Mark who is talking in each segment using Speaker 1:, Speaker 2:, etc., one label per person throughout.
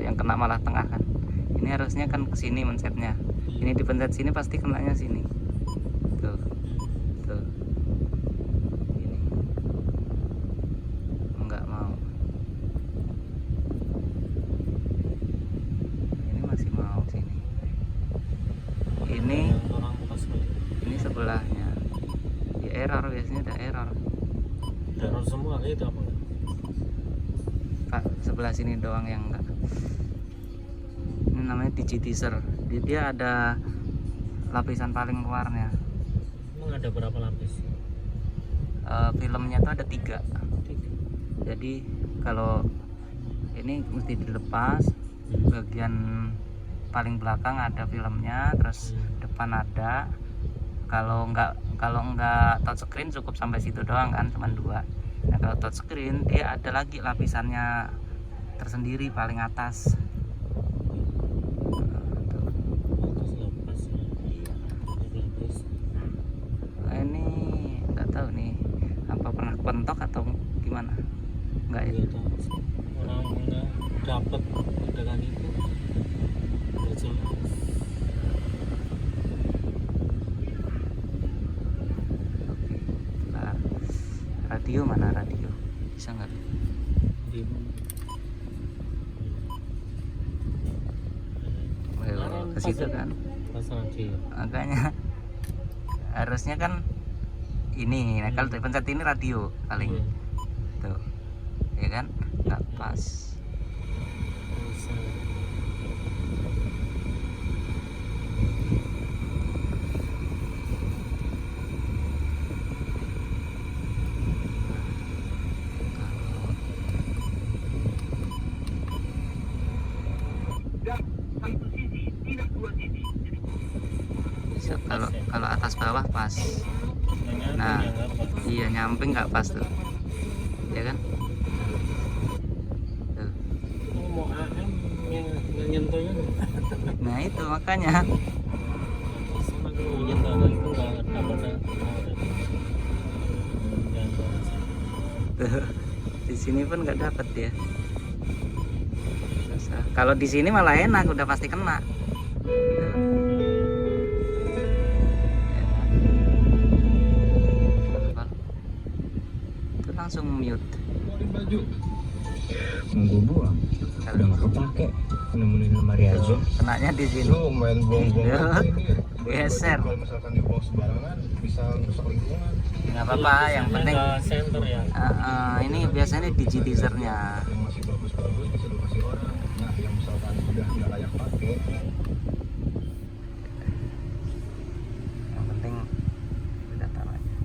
Speaker 1: yang kena malah tengah kan. Ini harusnya kan ke sini mencetnya. Ini dipencet sini pasti kenanya sini. Tuh. Tuh. Ini. Enggak mau. Ini masih mau sini. Ini sebelahnya. Ya error, biasanya ada error.
Speaker 2: Error semua itu apa?
Speaker 1: Pak, sebelah sini doang yang enggak. Ini namanya digitizer. Dia ada lapisan paling luarnya.
Speaker 2: Emang ada berapa lapis?
Speaker 1: Filmnya tuh ada 3. Jadi kalau ini mesti dilepas, bagian paling belakang ada filmnya, terus depan ada. Kalau nggak touchscreen cukup sampai situ doang kan, cuma 2. Nah kalau touchscreen dia ada lagi lapisannya tersendiri paling atas. Nah, ini nggak tahu nih apa pernah pentok atau gimana, nggak ya?
Speaker 2: Orangnya dapat dengan itu nggak jelas.
Speaker 1: Nah, radio mana, radio bisa nggak?
Speaker 2: Di
Speaker 1: ke situ kan,
Speaker 2: pas radio.
Speaker 1: makanya harusnya kan ini. Nah kalau dipencet ini radio paling tuh ya kan, nggak pas. Kalau atas bawah pas. Nah iya, nyamping nggak pas tuh ya kan. Tuh.
Speaker 2: Mau AM yang nyentuhnya.
Speaker 1: Nah itu makanya tuh, di sini pun nggak dapet ya. Kalau di sini malah enak, udah pasti kena. Itu langsung mute.
Speaker 3: Baju mau gue buang, udah nggak kepake, nemenin lemari aja.
Speaker 1: Kenanya di sini.
Speaker 3: Lu main buang-buang ini
Speaker 1: geser.
Speaker 3: Kalau misalkan dibuang sembarangan bisa rusak lingkungan.
Speaker 1: Nggak apa-apa, yang penting
Speaker 2: center ya.
Speaker 1: Ini biasanya digitizernya.
Speaker 3: Yang masih bagus-bagus bisa dikasih orang. Nah yang misalkan udah nggak layak pakai,
Speaker 1: yang penting udah taruh aja.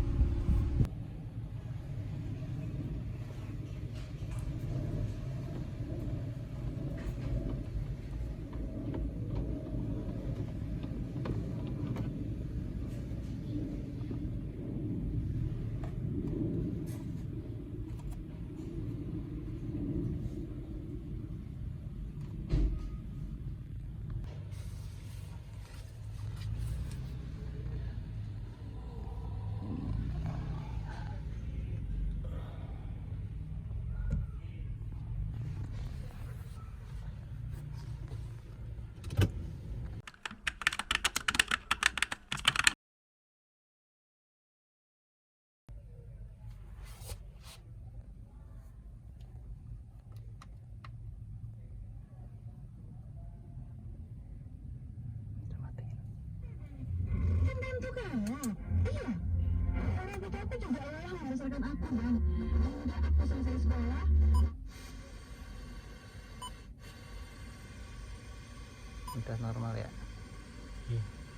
Speaker 1: Udah normal ya,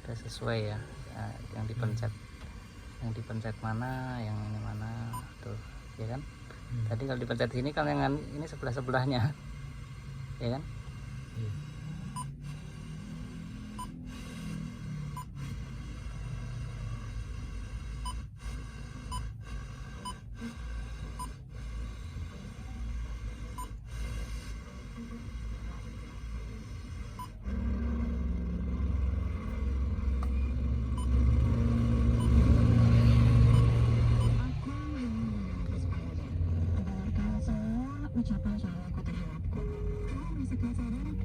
Speaker 1: udah sesuai ya. Nah, yang dipencet mana, yang ini mana tuh ya kan. Tadi kalau dipencet sini kan yang ini sebelahnya ya kan.
Speaker 4: ucapan soal aku terhadapku. Kamu merasa kesadaran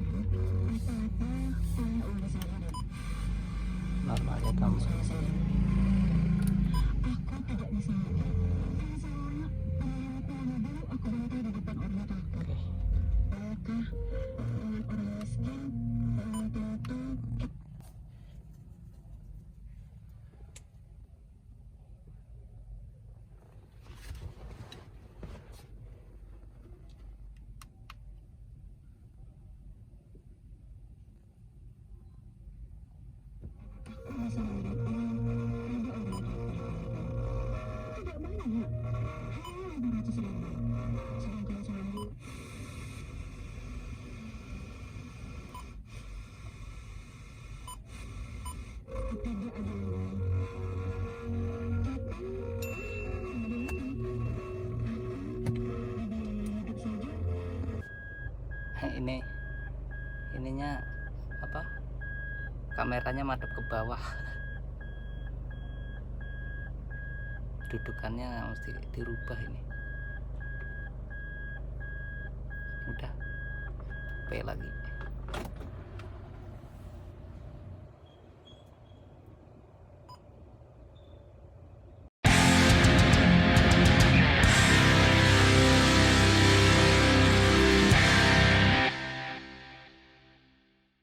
Speaker 1: kameranya madep ke bawah. Dudukannya mesti dirubah ini. Udah, play lagi.